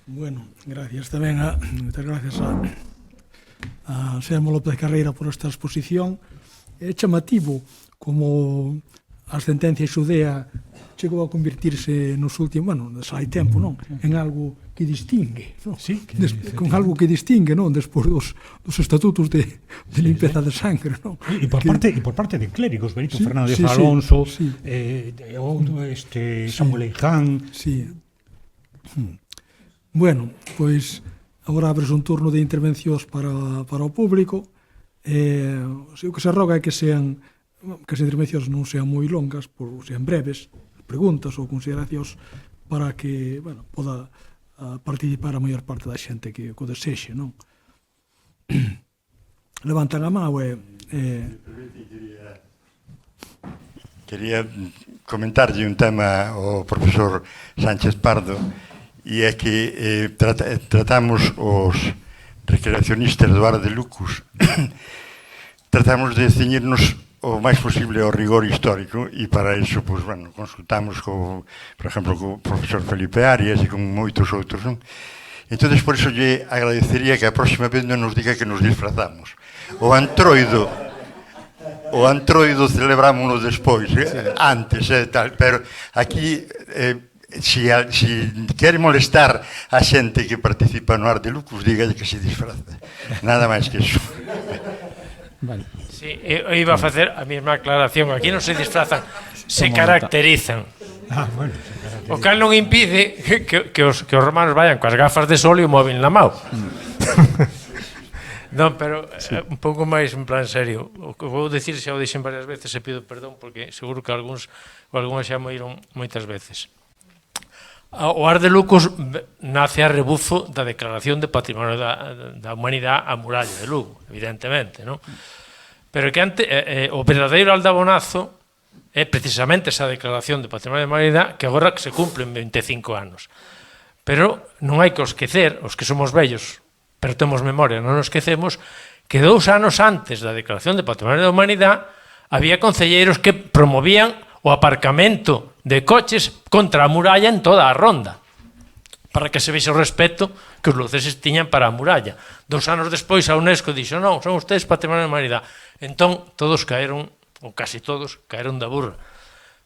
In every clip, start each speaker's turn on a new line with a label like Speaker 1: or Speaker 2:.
Speaker 1: Bueno, gracias tamén moitas gracias a Anselmo López Carreira por esta exposición. É chamativo como a sentencia xudea chegou a convertirse nos últimos, bueno, xa hai tempo, non? En algo que distingue, non?
Speaker 2: Sí,
Speaker 1: con algo que distingue, non? Despois dos estatutos de limpeza de sangre, non?
Speaker 2: E por parte de clérigos, Benito Fernández Alonso, Samuel Leiján.
Speaker 1: Sí. Bueno, pois agora abres un turno de intervencións para o público. O que se roga é que as intervencións non sean moi longas, sean breves, preguntas ou consideracións para que, bueno, poda participar a maior parte da xente que o desexe, non? Levantan a mão
Speaker 3: Quería comentarlle un tema ao profesor Sánchez Pardo, e é que tratamos os recreacionistas do Ar de Lucus tratamos de ceñirnos o máis posible ao rigor histórico, e para iso, pues, bueno, consultamos por exemplo, co profesor Felipe Arias e con moitos outros, non? Entón, por iso lle agradecería que a próxima vez non nos diga que nos disfrazamos. O antroido celebrámonos despois, antes, tal, pero aquí si quere molestar a xente que participa no Ar de Lucus, dígalle que se disfraza, nada máis que iso.
Speaker 4: Vale. Sí, eu iba a facer a mesma aclaración. Aquí non se disfrazan, se caracterizan.
Speaker 2: Bueno,
Speaker 4: o cal non impide que os romanos vayan coas gafas de sol e o móvil na mão. Non, pero un pouco máis en plan serio. O que vou dicir xa o dixen varias veces e pido perdón porque seguro que algúns xa me oíron moitas veces. O Ar de Lucus nace a rebufo da Declaración de Patrimonio da Humanidade a muralla de Lugo, evidentemente, non? Pero que o verdadeiro aldabonazo é precisamente esa Declaración de Patrimonio da Humanidade que agora se cumplen 25 anos. Pero non hai que esquecer, os que somos vellos, pero temos memoria, non nos esquecemos, que 2 anos antes da Declaración de Patrimonio da Humanidade había concelleiros que promovían o aparcamento de coches contra a muralla en toda a ronda, para que se vexe o respeto que os luceses tiñan para a muralla. 2 anos despois a UNESCO dixo, non, son ustedes Patrimonio da Humanidade. Entón, todos caeron, ou casi todos, caeron da burra.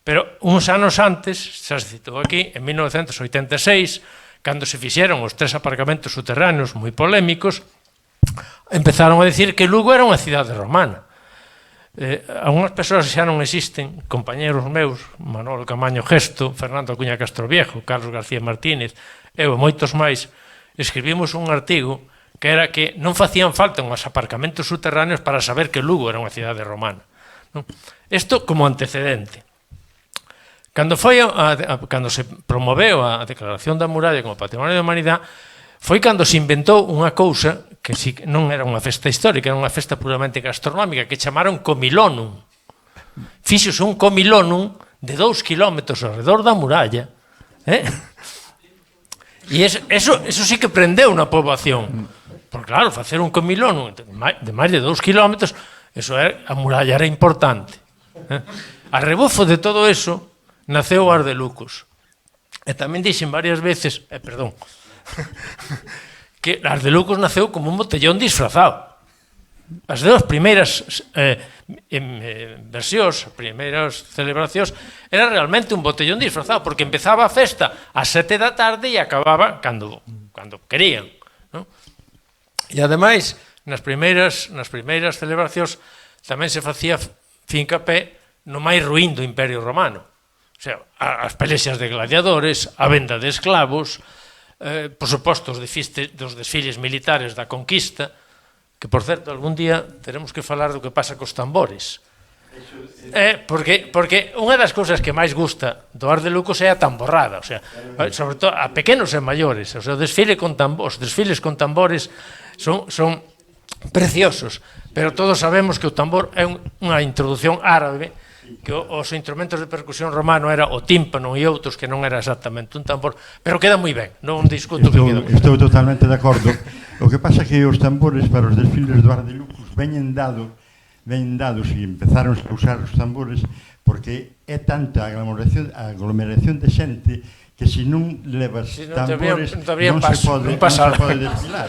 Speaker 4: Pero uns anos antes, xa se citou aquí, en 1986, cando se fixeron os 3 aparcamentos subterráneos moi polémicos, empezaron a decir que Lugo era unha cidade romana. Algunas persoas xa non existen, compañeros meus, Manolo Camaño Gesto, Fernando Acuña Castroviejo, Carlos García Martínez, eu e moitos máis, escribimos un artigo que era que non facían falta uns aparcamentos subterráneos para saber que Lugo era unha cidade romana. Isto como antecedente. Cando se promoveu a Declaración da Muralla como Patrimonio da Humanidade, foi cando se inventou unha cousa que non era unha festa histórica, era unha festa puramente gastronómica, que chamaron Comilonum. Fíxose un Comilonum de 2 kilómetros alrededor da muralla. E eso sí que prendeu na poboación. Porque, claro, facer un Comilonum de máis de 2 kilómetros, a muralla era importante. A rebufo de todo eso, naceu o Ar de Lucus. E tamén dixen varias veces, perdón, que Ar de Lucus naceu como un botellón disfrazado. As 2 primeiras versións, as primeiras celebracións, era realmente un botellón disfrazado, porque empezaba a festa ás 7 da tarde e acababa cando querían. E ademais, nas primeiras celebracións tamén se facía fincapé no máis ruín do Imperio Romano. O sea, as pelexas de gladiadores, a venda de esclavos, por suposto, os desfiles militares da conquista, que, por certo, algún día teremos que falar do que pasa cos tambores. Porque unha das cousas que máis gusta do Ar de Lucus é a tamborrada, o sea, sobre todo a pequenos e maiores. O sea, os desfiles con tambores son preciosos, pero todos sabemos que o tambor é unha introdución árabe, que os instrumentos de percusión romano era o tímpano e outros que non era exactamente un tambor, pero queda moi ben, non discuto que queda.
Speaker 3: Estou totalmente de acordo. O que pasa é que os tambores para os desfiles do Ar de Lucus veñen dados e empezaron a usar os tambores porque é tanta aglomeración de xente que se non levas
Speaker 4: Si non te
Speaker 3: tambores
Speaker 4: habrían
Speaker 3: non se
Speaker 4: paso,
Speaker 3: pode
Speaker 4: non pasa
Speaker 3: desfilar.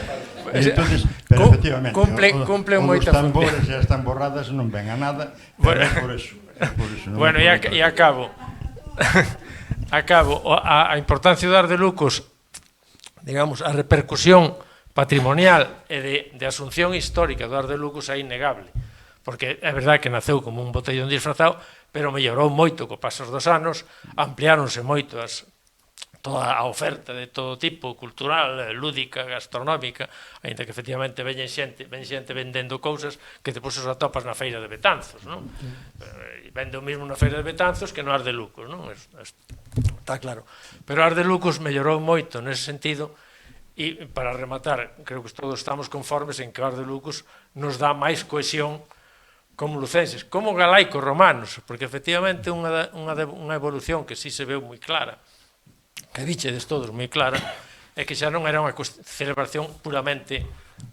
Speaker 3: Entonces, pero efectivamente,
Speaker 4: cumple
Speaker 3: os
Speaker 4: moita
Speaker 3: tambores e as tamborradas non ven a nada, pero é por eso. Non
Speaker 4: bueno,
Speaker 3: é
Speaker 4: e acabo. A importancia do Ars de Lucos, digamos, a repercusión patrimonial e de asunción histórica do Ars de Lucos é innegable, porque é verdade que naceu como un botellón disfrazado, pero mellorou moito co paso dos anos, ampliáronse moito toda a oferta de todo tipo, cultural, lúdica, gastronómica, ainda que efectivamente ven xente vendendo cousas que depois os atopas na feira de Betanzos, non? Vende o mesmo na feira de Betanzos que no Ars de Lucos, non? Está claro. Pero o Ars de Lucos mellorou moito nese sentido, e para rematar, creo que todos estamos conformes en que o Ars de Lucos nos dá máis cohesión como lucenses, como galaicos romanos, porque efectivamente unha evolución que sí se veu moi clara, que dichedes todos moi clara, é que xa non era unha celebración puramente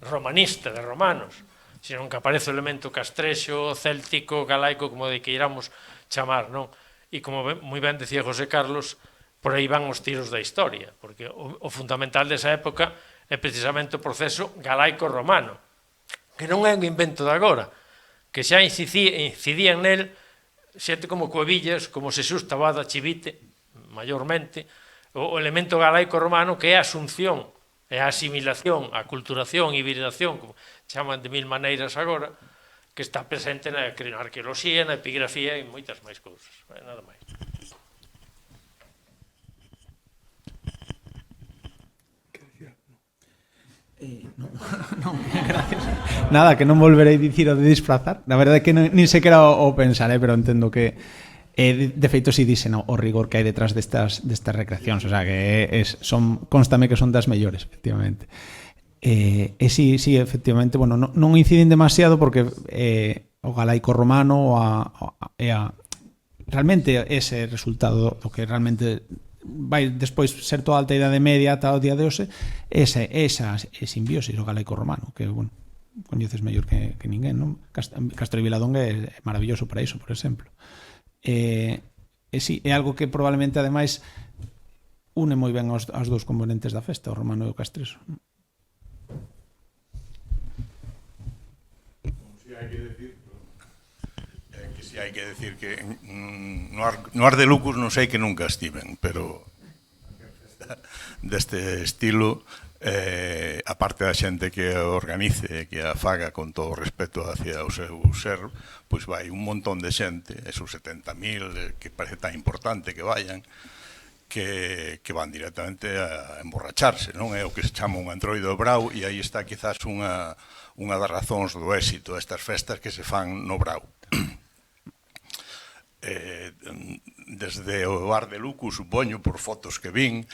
Speaker 4: romanista de romanos, sino que aparece o elemento castrexo, céltico, galaico, como de que iramos chamar, non? E como moi ben decía José Carlos, por aí van os tiros da historia, porque o fundamental desa época é precisamente o proceso galaico-romano, que non é un invento de agora, que xa incidían nel xente como Cuevillas, como Xesús Tabada Chivite, maiormente, o elemento galaico-romano que é a asunción, é a asimilación, a culturación, hibridación, como chaman de mil maneiras agora, que está presente na arqueoloxía, na epigrafía e moitas máis cousas. Nada máis.
Speaker 5: Non, gracias. Nada, que non volverei dicir o de disfrazar. Na verdade que nin sequera o pensar, pero entendo que de feito si dicen o rigor que hai detrás destas recreacións, o sea que constame que son das mellores, efectivamente. E si, efectivamente, bueno, non inciden demasiado porque o galaico romano realmente ese resultado do que realmente vai despois ser toda a alta idade media ata o día de hoxe, esa simbiosis o galaico romano, que, bueno, coñeces mellor que ninguén, non? Castro de Viladonga é maravilloso para iso, por exemplo. Si, é algo que probablemente ademais une moi ben as dous componentes da festa, o romano e o castreso.
Speaker 6: Hai que decir que no Ars de Lucos non sei que nunca estiven, pero deste estilo, a parte da xente que a organice, que a faga con todo o respeto hacia o seu ser, pois vai un montón de xente, esos 70.000 que parece tan importante que vayan, que van directamente a emborracharse, non? É o que se chama un antroido brau, e aí está quizás unha das razóns do éxito destas festas que se fan no brau. Desde o Ars de Lucos, supoño, por fotos que vin,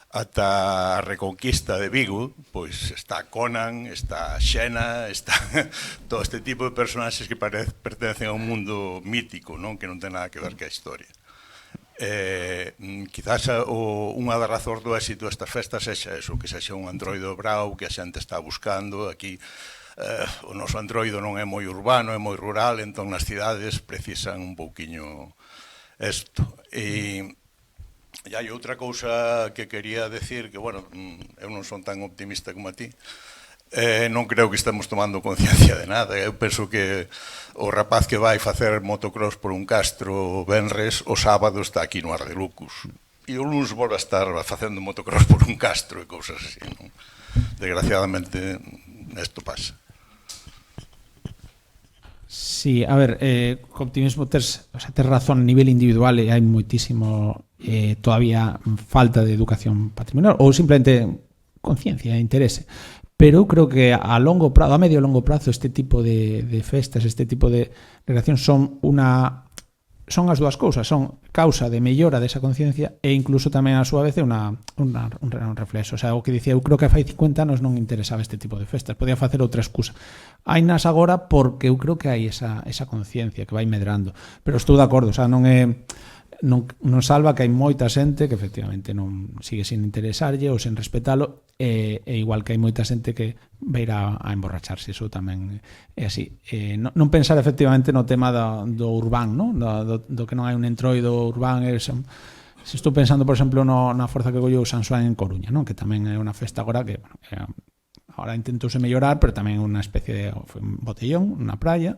Speaker 6: ata a Reconquista de Vigo, pois está Conan, está Xena, está todo este tipo de personaxes que pertencen a un mundo mítico, non? Que non ten nada que ver ca historia. Quizás unha das razóns do éxito destas festas sexa eso, que sexa un antroido brau que a xente está buscando. Aquí o noso antroido non é moi urbano, é moi rural, entón nas cidades precisan un pouquiño isto. E hai outra cousa que quería decir, que, bueno, eu non son tan optimista como a ti, non creo que estemos tomando conciencia de nada. Eu penso que o rapaz que vai facer motocross por un castro venres, o sábado está aquí no Ars de Lucos, e o luns volve a estar facendo motocross por un castro e cousas así, non? Desgraciadamente, isto pasa.
Speaker 5: Sí, a ver, co optimismo tes razón a nivel individual, e hai moitísimo todavía falta de educación patrimonial ou simplemente conciencia e interese, pero eu creo que a medio e longo prazo este tipo de festas, este tipo de recreacións son as dúas cousas, son causa de mellora desa conciencia e incluso tamén a súa vez un reflexo. O sea, o que dicía, eu creo que fai 50 anos non interesaba este tipo de festas, podía facer outra excusa. Hainas agora porque eu creo que hai esa conciencia que vai medrando, pero estou de acordo, o sea, non salva que hai moita xente que efectivamente non sigue sin interesarlle ou sin respetalo, e igual que hai moita xente que vai ir a emborracharse, iso tamén é así. Non pensar efectivamente no tema do urbán, non? Do que non hai un entroido urbán, Se estou pensando, por exemplo, na forza que colleu San Xoán en Coruña, non? Que tamén é unha festa agora que, bueno, ahora intentouse mellorar, pero tamén unha especie de botellón, unha praia.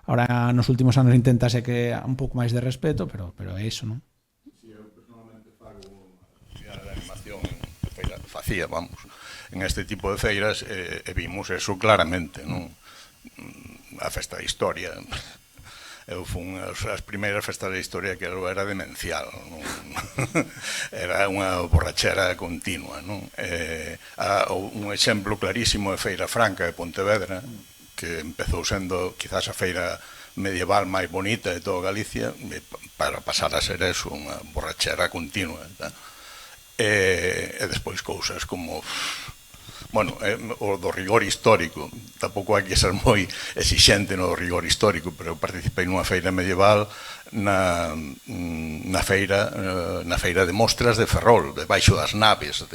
Speaker 5: Ahora, nos últimos anos intentase que un pouco máis de respeto, pero é iso, non?
Speaker 6: Si, eu personalmente fago actividade de animación facía, vamos, en este tipo de feiras e vimos eso claramente, non? A festa de historia, eu fun as primeiras festas de historia que era demencial, non? Era unha borrachera continua, non? Un exemplo clarísimo é Feira Franca de Pontevedra, que empezou sendo quizás a feira medieval máis bonita de toda Galicia, para pasar a ser eso, unha borrachera continua, e despois cousas como, bueno, o do rigor histórico. Tampouco hai que ser moi exixente no rigor histórico, pero eu participei nunha feira medieval na feira de mostras de Ferrol, debaixo das naves,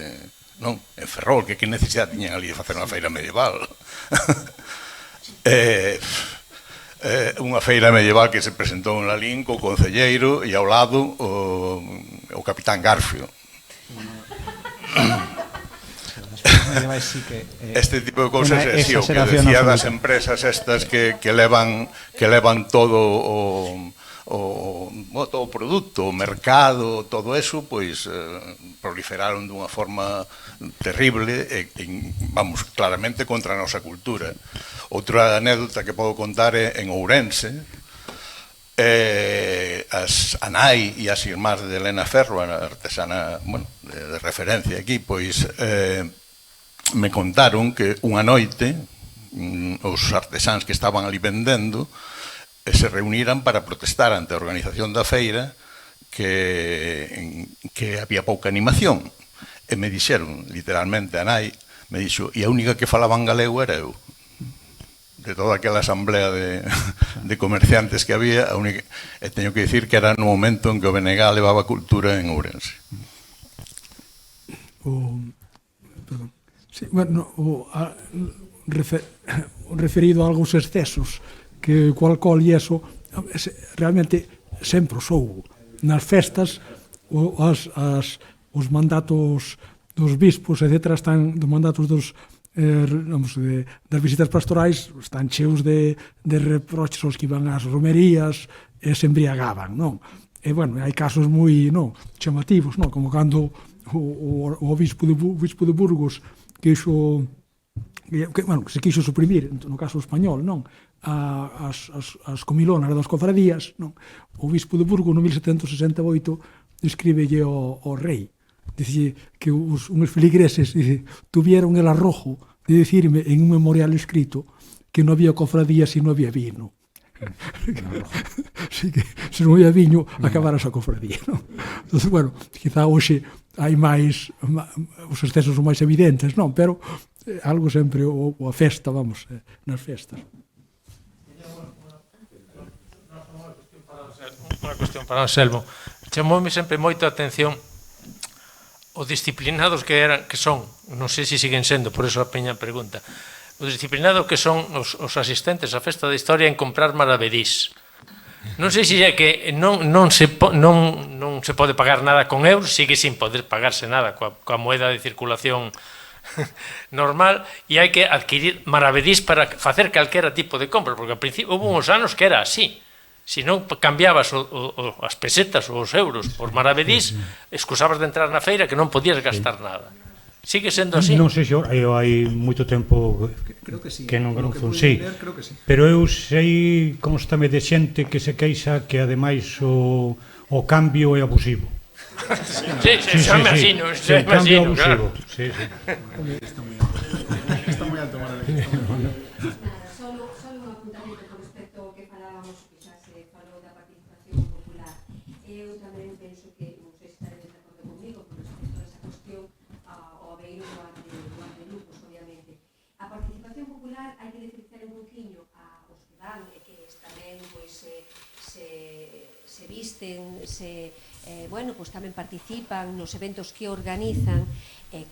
Speaker 6: non? En Ferrol, que necesidade tiñan ali de facer unha feira medieval? Unha feira medieval que se presentou en Lalín co concelleiro e ao lado o capitán Garfio. Este tipo de cousas é así, o que decía das empresas estas que levan todo todo o produto, o mercado, todo eso, pois proliferaron dunha forma terrible e, vamos, claramente contra a nosa cultura. Outra anécdota que podo contar é en Ourense, a nai e as irmás de Elena Ferro, a artesana, bueno, de referencia aquí, pois me contaron que unha noite os artesáns que estaban ali vendendo se reuniran para protestar ante a organización da feira que había pouca animación, e me dixeron, literalmente, a nai me dixo, e a única que falaban galego era eu, de toda aquela asamblea de comerciantes que había, e teño que dicir que era no momento en que o BNG levaba cultura en Ourense.
Speaker 1: Perdón. Sí, bueno, referido a algúns excesos que co alcohol e eso, realmente sempre os houbo. Nas festas, os mandatos dos bispos, etc., están dos mandatos das visitas pastorais, están cheos de reproches aos que iban ás romerías e se embriagaban, non? E, bueno, hai casos moi chamativos, non? Como cando o obispo de Burgos que se quixo suprimir, no caso español, non? As comilonas das cofradías, non? O obispo de Burgos no 1768 escríbelle ao rei, dice que uns feligreses tuvieron el arrojo de decirme en un memorial escrito que non había cofradía se non había vino. Así que se non había viño acabara esa cofradía, non? Entón, bueno, quizá hoxe hai máis, os excesos son máis evidentes, non? Pero algo sempre, a festa, vamos, nas festas.
Speaker 4: Unha cuestión para Anselmo. Chamoume sempre moito a atención o disciplinados que son, non sei se siguen sendo, por eso a peña pregunta, o disciplinado que son os asistentes á festa de historia en comprar maravedís. Non sei se é que non se pode pagar nada con euros, sigue sin poder pagarse nada coa moeda de circulación normal, e hai que adquirir maravedís para facer calquera tipo de compra, porque ao principio houve uns anos que era así. Se non cambiabas as pesetas ou os euros por maravedís, excusabas de entrar na feira que non podías gastar nada. Sigue sendo así?
Speaker 2: Non sei se hai moito tempo que non fun, sí. Pero eu sei constame de xente que se queixa que ademais o cambio é abusivo.
Speaker 4: Sí, xa me imagino, claro.
Speaker 5: Está moi alto maravedís.
Speaker 7: Bueno, pues tamén participan nos eventos que organizan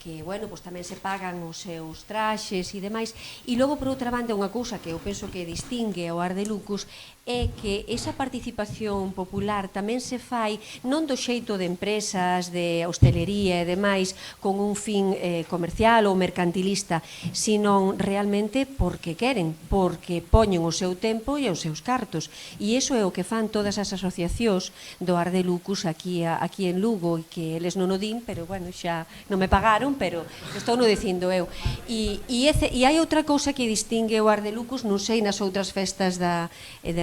Speaker 7: que, bueno, pues tamén se pagan os seus traxes e demais. E logo, por outra banda, unha cousa que eu penso que distingue ao Ardelucos é que esa participación popular tamén se fai non do xeito de empresas, de hostelería e demais, con un fin comercial ou mercantilista, sino realmente porque queren, porque poñen o seu tempo e os seus cartos. E iso é o que fan todas as asociacións do Ar de Lucus aquí en Lugo, e que eles non o din, pero bueno, xa non me pagaron, pero estou no dicindo eu. E hai outra cousa que distingue o Ar de Lucus, non sei nas outras festas de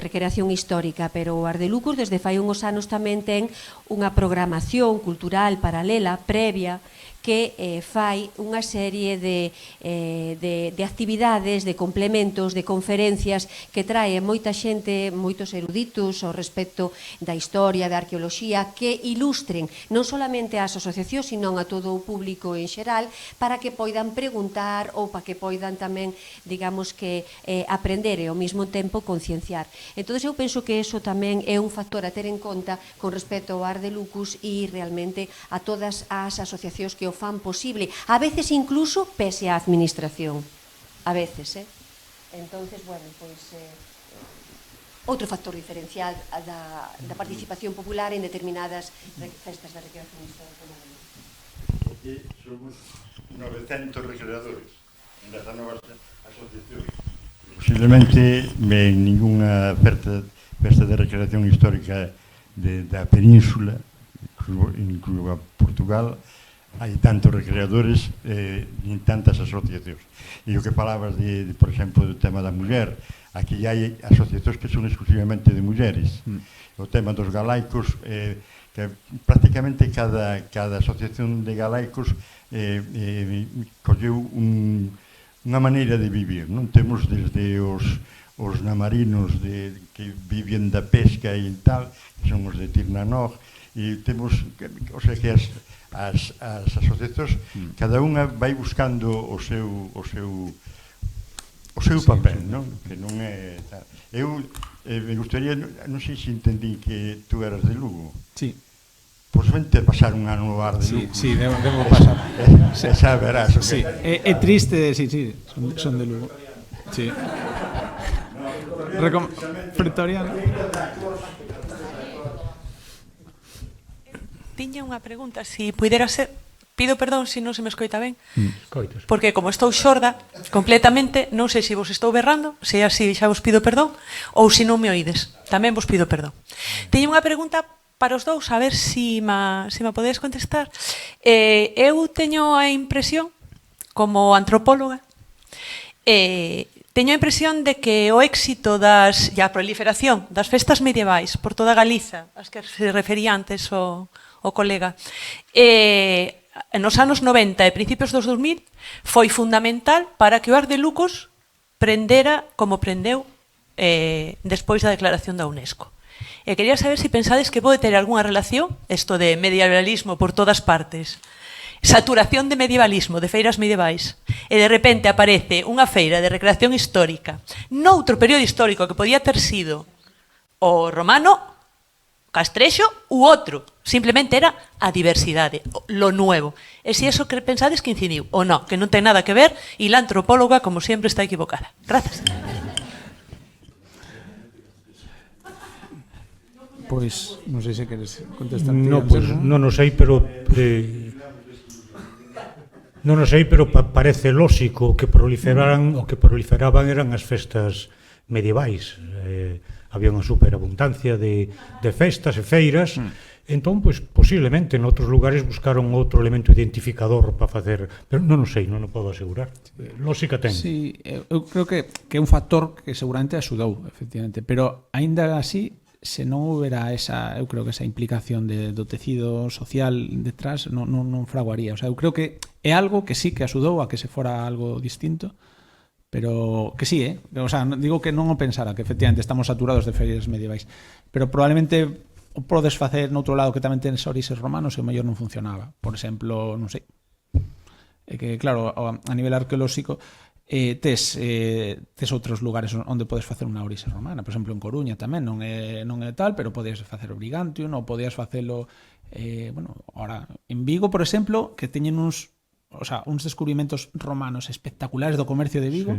Speaker 7: recreación histórica, pero o Ar de Lucus desde fai uns anos tamén ten unha programación cultural paralela, previa, que fai unha serie de actividades, de complementos, de conferencias que trae moita xente, moitos eruditos ao respecto da historia, da arqueoloxía, que ilustren non solamente ás asociacións, sino a todo o público en xeral, para que poidan preguntar ou para que poidan tamén, digamos que, aprender e ao mesmo tempo concienciar. Entón, eu penso que eso tamén é un factor a ter en conta con respecto ao Ar de Lucus e realmente a todas as asociacións que o fan posible, a veces incluso pese á administración, a veces, entonces, bueno, pois outro factor diferencial da participación popular en determinadas festas de recreación histórica.
Speaker 3: Aquí somos 900 recreadores en las novas asociacións. Posiblemente en ninguna festa de recreación histórica da península, incluso a Portugal, hai tantos recreadores nin tantas asociacións. E o que falabas por exemplo, do tema da muller, aquí hai asociacións que son exclusivamente de mulleres. O tema dos galaicos, que prácticamente cada asociación de galaicos colleu unha maneira de vivir, non? Temos desde os namarinos que viven da pesca e tal, que son os de Tirnanog, e temos, o sea, que as asociacións, cada unha vai buscando o seu papel, non? Que non é... Eu me gustaría, non sei se entendí que tú eras de Lugo.
Speaker 5: Sí.
Speaker 3: Pois vente pasar un ano no Ar de Lugo.
Speaker 5: Sí, debo pasar.
Speaker 3: Xa verás.
Speaker 5: Sí, é triste, sí, son de Lugo. Sí. Pretoriano.
Speaker 8: Tiña unha pregunta, se pudera ser... Pido perdón se non se me escoita ben,
Speaker 2: Coitos.
Speaker 8: porque como estou xorda completamente, non sei se vos estou berrando, se é así xa vos pido perdón, ou se non me oídes, tamén vos pido perdón. Tiña unha pregunta para os dous, a ver se ma podedes contestar. Eu teño a impresión, como antropóloga, teño a impresión de que o éxito e a proliferación das festas medievais por toda Galiza, as que se refería antes o colega, nos anos 90 e principios dos 2000 foi fundamental para que o Ar de Lucus prendera como prendeu despois da declaración da UNESCO. E quería saber se pensades que pode ter algunha relación isto de medievalismo por todas partes, saturación de medievalismo, de feiras medievais, e de repente aparece unha feira de recreación histórica noutro período histórico que podía ter sido o romano, Castrexo u outro, simplemente era a diversidade, lo nuevo. E se eso que pensades que incidiu ou non, que non ten nada que ver, e la antropóloga, como sempre, está equivocada. Grazas.
Speaker 5: Pois, non sei se queres contestar.
Speaker 2: Non, pois, non o sei, pero parece lóxico que proliferaban eran as festas medievais. Había unha superabundancia de festas e feiras, entón, pois, posiblemente, en outros lugares buscaron outro elemento identificador para facer, pero non o sei, non o podo asegurar. Lógica ten.
Speaker 5: Sí, eu creo que é un factor que seguramente axudou, efectivamente, pero aínda así, se non houbera eu creo que esa implicación do tecido social detrás, non fraguaría. O sea, eu creo que é algo que sí que axudou a que se fora algo distinto, pero que sí, o sea, digo que non o pensara, que efectivamente estamos saturados de feiras medievais, pero probablemente o podes facer noutro lado que tamén tens oríxes romanos e o mellor non funcionaba. Por exemplo, non sei, é que claro, a nivel arqueolóxico tes outros lugares onde podes facer unha orixe romana, por exemplo en Coruña tamén, non é tal, pero podes facer o Brigantium, ou podías facelo bueno, ahora en Vigo, por exemplo, que teñen uns o sea, uns descubrimentos romanos espectaculares do comercio de Vigo,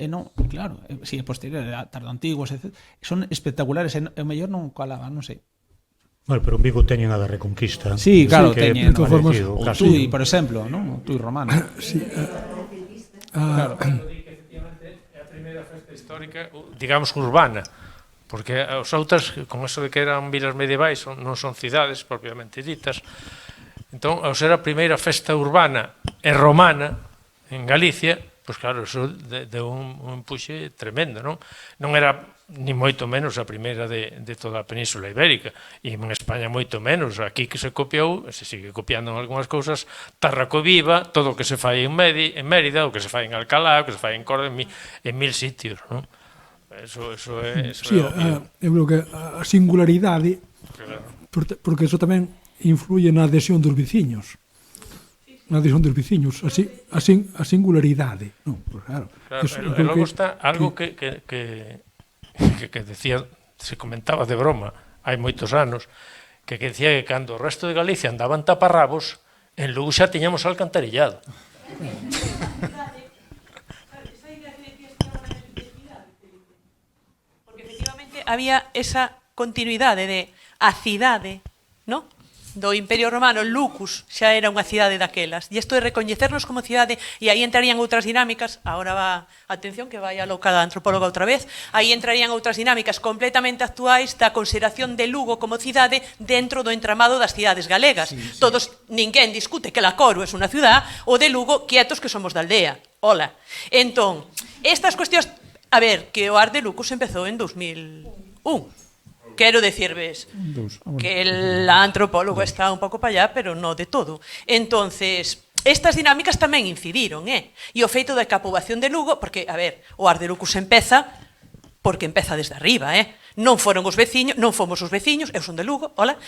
Speaker 5: non, claro, si é posterior, tardantiguos, etc. Son espectaculares, e o mellor non calaban, non sei.
Speaker 2: Bueno, pero en Vigo teñen a da Reconquista.
Speaker 5: Sí, claro,
Speaker 2: que
Speaker 5: teñen.
Speaker 1: De todas formas,
Speaker 5: O Tui, por exemplo, non? O Tui romano.
Speaker 1: Sí,
Speaker 5: Claro.
Speaker 4: É a primeira festa histórica, digamos, urbana, porque os outras, con eso de que eran vilas medievais, non son cidades propiamente ditas. Entón, ao ser a primeira festa urbana e romana en Galicia, pois claro, eso deu un empuxe tremendo, non? Non era ni moito menos a primeira de toda a Península Ibérica, e en España moito menos. Aquí que se copiou, se sigue copiando en algunhas cousas, Tarraco Viva, todo o que se fai en Mérida, o que se fai en Alcalá, o que se fai en Córdoba, en 1000 sitios, non? Eso é
Speaker 1: sí, eu creo que a singularidade, porque eso tamén influye na adhesión dos veciños. Na adhesión dos veciños, a singularidade. Non, pues claro.
Speaker 4: E logo está algo que decía, se comentaba de broma hai moitos anos, que decía que cando o resto de Galicia andaban taparrabos, en Lugo xa tiñamos alcantarillado.
Speaker 8: Porque efectivamente había esa continuidade de a cidade, non? Do Imperio Romano, Lucus xa era unha cidade daquelas, e isto de recoñecernos como cidade, e aí entrarían outras dinámicas, agora va, atención que vai a locada antropóloga outra vez, aí entrarían outras dinámicas completamente actuais da consideración de Lugo como cidade dentro do entramado das cidades galegas. Sí. Todos, ninguén discute que la Coro é unha ciudad, o de Lugo, quietos que somos da aldea. Hola. Entón, estas cuestións, a ver, que o Art de Lucus empezou en 2001. Quero decirves que el antropólogo está un pouco para allá, pero non de todo. Entonces, estas dinámicas tamén incidiron, E o feito da poboación de Lugo, porque, a ver, o Art de Lucus empeza porque empeza desde arriba, Non foron os veciños, non fomos os veciños, eu son de Lugo, hola,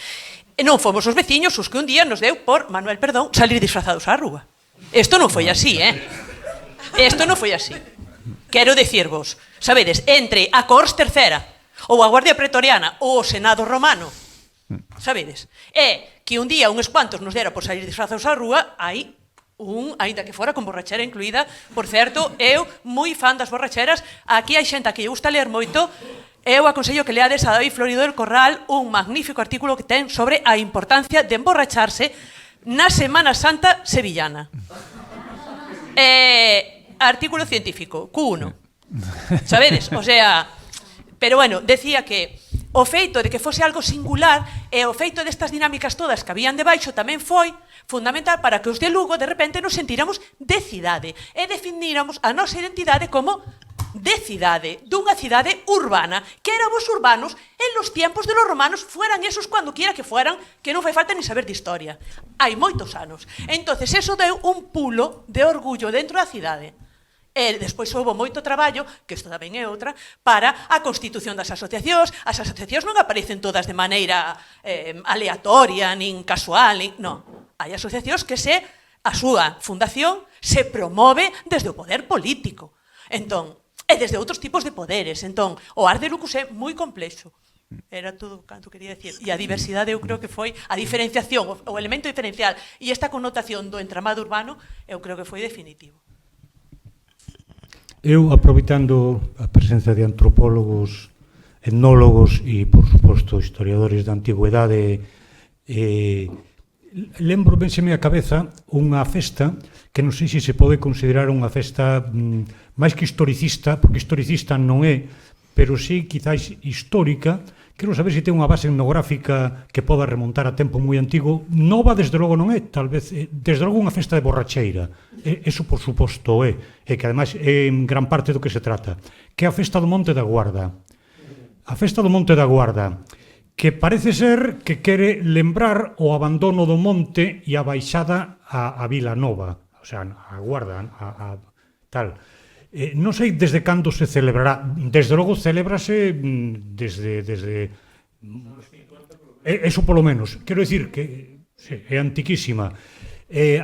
Speaker 8: e non fomos os veciños os que un día nos deu por, Manuel, perdón, salir disfrazados á rúa. Isto non foi así, Isto non foi así. Quero decirvos, sabedes, entre a Cors Tercera, ou a Guardia Pretoriana, ou o Senado Romano, sabedes? É que un día uns cuantos nos dera por salir disfrazados á rúa, hai aínda que fora con borrachera incluída, por certo, eu moi fan das borracheras, aquí hai xente que lle gusta ler moito, eu aconsello que leades a David Florido del Corral un magnífico artículo que ten sobre a importancia de emborracharse na Semana Santa sevillana. Artículo científico, Q1. Sabedes? O sea... Pero, bueno, decía que o feito de que fose algo singular e o feito destas dinámicas todas que habían debaixo tamén foi fundamental para que os de Lugo de repente nos sentiramos de cidade e definíramos a nosa identidade como de cidade, dunha cidade urbana, que éramos urbanos en los tiempos de los romanos, fueran esos cuando quiera que fueran, que non fai falta ni saber de historia. Hai moitos anos. Entonces, eso deu un pulo de orgullo dentro da cidade. E despois houve moito traballo, que isto tamén é outra, para a constitución das asociacións. As asociacións non aparecen todas de maneira aleatoria, nin casual, non. Hai asociacións que a súa fundación se promove desde o poder político. Entón, e desde outros tipos de poderes. Entón, o Art de Lucus é moi complexo. Era todo canto quería decir. E a diversidade eu creo que foi a diferenciación, o elemento diferencial, e esta connotación do entramado urbano, eu creo que foi definitivo.
Speaker 2: Eu, aproveitando a presenza de antropólogos, etnólogos e, por suposto, historiadores da antigüedade, lembro benseme a cabeza unha festa que non sei se se pode considerar unha festa máis que historicista, porque historicista non é, pero sí, quizás histórica. Quero saber se ten unha base etnográfica que poda remontar a tempo moi antigo. Nova, desde logo, non é, tal vez, desde logo unha festa de borracheira. Eso, por suposto, é que, ademais, é en gran parte do que se trata, que é a festa do Monte da Guarda. A festa do Monte da Guarda, que parece ser que quere lembrar o abandono do monte e a baixada a Vila Nova, o sea, a Guarda, a tal. Non sei desde cando se celebrará. Desde logo celebrase desde eso polo menos. Quero dicir que é antiquísima.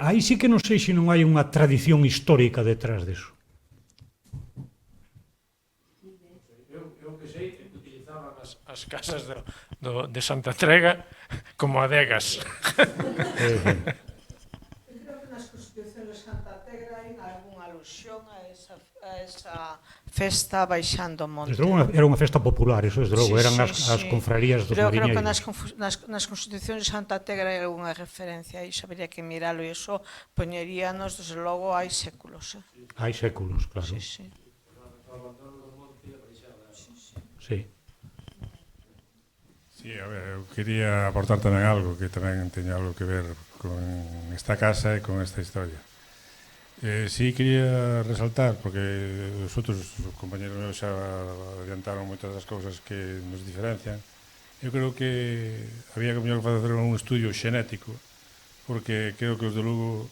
Speaker 2: Aí sí que non sei se non hai unha tradición histórica detrás deso.
Speaker 4: Eu que sei que utilizaban as casas de Santa Trega como adegas.
Speaker 9: Creo que nas constituciones Tegra en algunha alusión a esa festa baixando o monte.
Speaker 2: Desde logo era unha festa popular, eso desde logo, eran as confrarías dos
Speaker 9: Pero creo
Speaker 2: mariñeiros.
Speaker 9: que nas constitucións de Santa Tegra hai algunha referencia, aí sabería que miralo, e iso poñeríanos, desde logo, hai séculos.
Speaker 2: Hai séculos, claro.
Speaker 9: Sí, sí.
Speaker 2: Sí.
Speaker 10: Sí, a ver, eu quería aportar tamén algo que tamén teña algo que ver con esta casa e con esta historia. Sí, quería resaltar, porque os outros compañeros meus xa adiantaron moitas das cousas que nos diferencian. Eu creo que había que mellor facer un estudio xenético, porque creo que os de Lugo,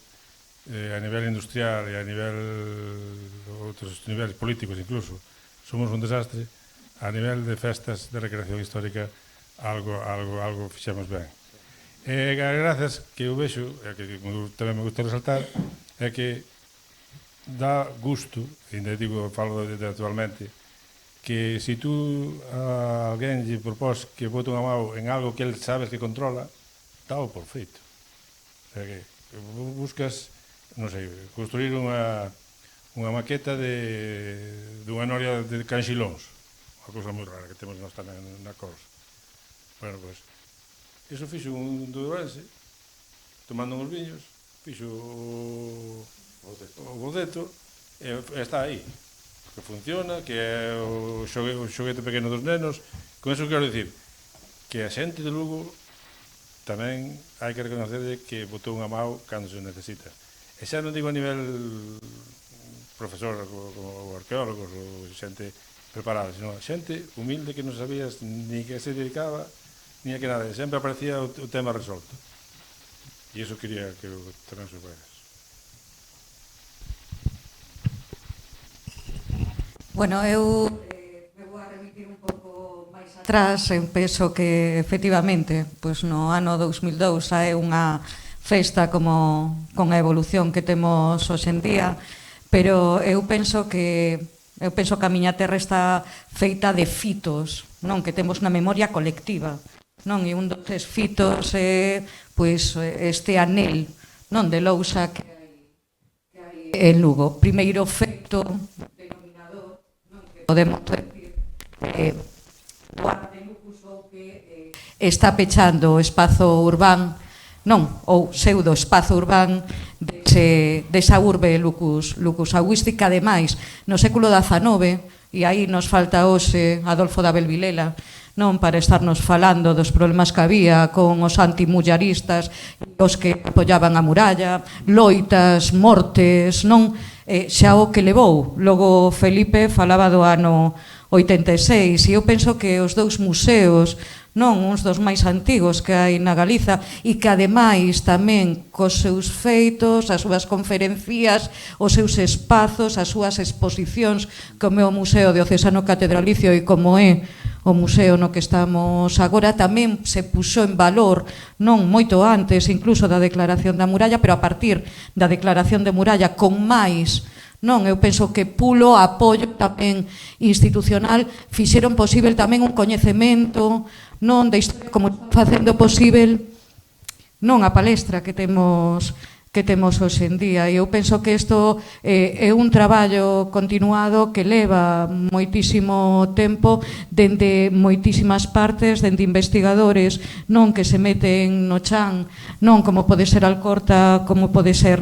Speaker 10: a nivel industrial e a nivel outros niveles políticos incluso, somos un desastre. A nivel de festas de recreación histórica algo fixemos ben. E grazas que eu vexo, e que tamén me gusta resaltar, é que dá gusto, e ainda digo, falo de actualmente, que se tú a alguén lle propós que bote unha mão en algo que el sabes que controla, dá-o por feito. O sea que buscas, non sei, construir unha maqueta dunha noria de Canxilóns, unha cousa moi rara que temos nós tamén na Cors. Bueno, pois, iso fixo un duranse, tomando uns viños, fixo o boceto, e está aí, que funciona, que é o xoguete pequeno dos nenos. Con eso quero dicir que a xente de Lugo tamén hai que reconocerle que botou unha mão cando se necesita. E xa non digo a nivel profesor ou arqueólogos ou xente preparada, sino xente humilde que non sabías ni que se dedicaba ni a que nada, sempre aparecía o tema resolto, e iso quería que tamén supoeras.
Speaker 11: Bueno, eu me vou a remitir un pouco máis atrás. Eu penso que efectivamente, pois no ano 2002 hai unha festa como con a evolución que temos hoxe en día, pero eu penso que a miña terra está feita de fitos, non, que temos na memoria colectiva, non, e un dos fitos é pois este anel, non, de lousa que hai en Lugo. Primeiro feito denominador, non, que podemos decir o Arde Lucus, ou que está pechando o espazo urbán, non, ou pseudo espazo urbán desa urbe Lucus Augustica. Ademais, no século XIX, e aí nos falta hoxe Adolfo da Belvilela, non, para estarnos falando dos problemas que había con os antimullaristas, os que apoyaban a muralla, loitas, mortes, non, xa o que levou. Logo Felipe falaba do ano 86, e eu penso que os dous museos, non, uns dos máis antigos que hai na Galiza, e que ademais tamén cos seus feitos, as súas conferencias, os seus espazos, as súas exposicións, como é o Museo Diocesano Catedralicio e como é o museo no que estamos agora, tamén se puxo en valor, non moito antes incluso da declaración da muralla, pero a partir da declaración de muralla con máis, non, eu penso que pulo, apoio tamén institucional, fixeron posible tamén un coñecemento, non, da historia, como está facendo posible, non, a palestra que temos hoxe en día. E eu penso que isto é un traballo continuado que leva moitísimo tempo dende moitísimas partes, dende investigadores, non, que se meten no chan, non, como pode ser Alcorta, como pode ser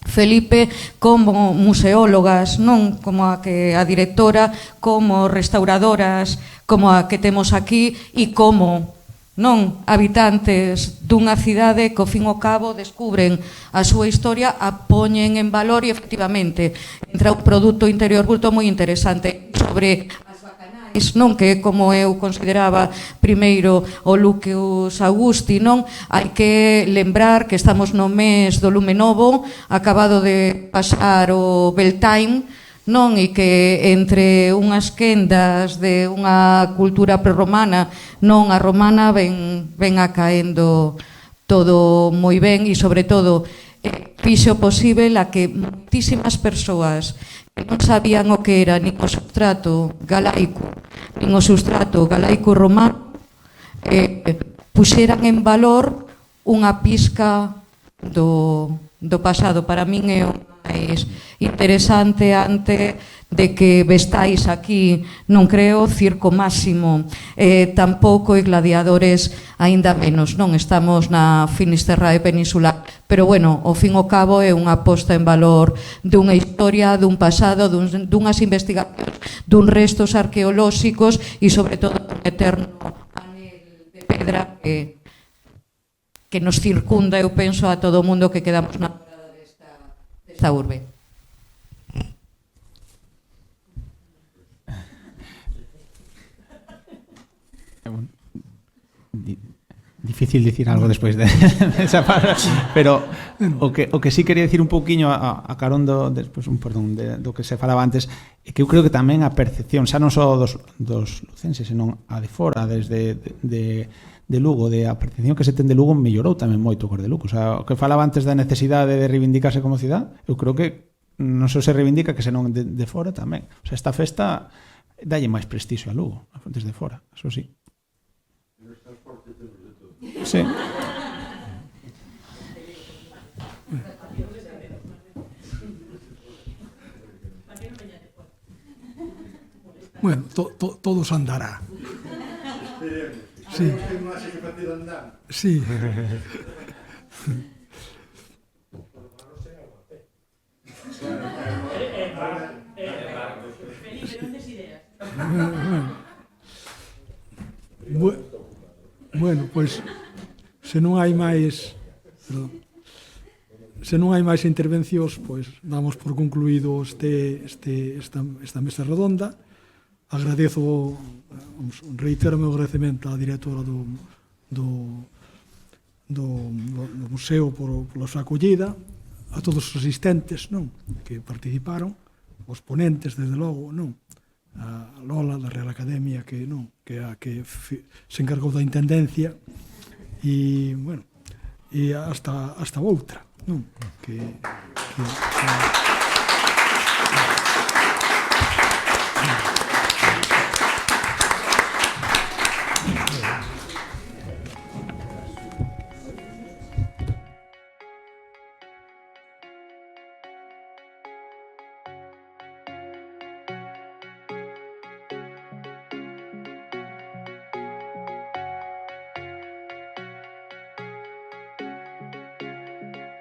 Speaker 11: Felipe, como museólogas, non, como a directora, como restauradoras, como a que temos aquí, e como, non, habitantes dunha cidade que ao fin ao cabo descubren a súa historia, a poñen en valor, e efectivamente entra un produto interior bruto moi interesante sobre as bacanais, non, que como eu consideraba primeiro o Lucus Augusti, non, hai que lembrar que estamos no mes do Lume Novo, acabado de pasar o Beltane, non, e que entre unhas quendas de unha cultura prerromana, non, a romana ven acaendo todo moi ben, e sobre todo fixo posible a que moitísimas persoas que non sabían o que era nin o substrato galaico nin o substrato galaico romano puxeran en valor unha pizca do pasado. Para min é máis interesante ante de que vestáis aquí, non creo, Circo Máximo, tampouco e Gladiadores aínda menos, non estamos na Finisterrae peninsular, pero bueno, ao fin e ao cabo é unha posta en valor dunha historia, dun pasado, dunhas investigacións, dun restos arqueolóxicos e sobre todo un eterno anel de pedra que nos circunda, eu penso, a todo o mundo que quedamos na parada desta urbe.
Speaker 5: Difícil dicir algo despois de esa palabra, pero o que sí quería dicir un pouquiño a carón do que se falaba antes, é que eu creo que tamén a percepción, xa non só dos lucenses, senón a de fora, desde de Lugo, de a percepción que se ten de Lugo mellorou tamén moito cor de Lugo. O sea, o que falaba antes da necesidade de reivindicarse como cidade, eu creo que non só se reivindica, que senón de fora tamén. O sea, esta festa dalle máis prestixio a Lugo, desde fora, eso sí. Sí.
Speaker 1: Bueno, todo se andará. Sí. Sí. Bueno, pois se non hai máis intervencións, pois damos por concluído esta mesa redonda. Agradezo, reitero o meu agradecemento á directora do museo pola súa acollida, a todos os asistentes, non, que participaron, os ponentes, desde logo, non, a Lola da Real Academia, que non, que a que se encargou da intendencia, e bueno, e hasta outra, non, que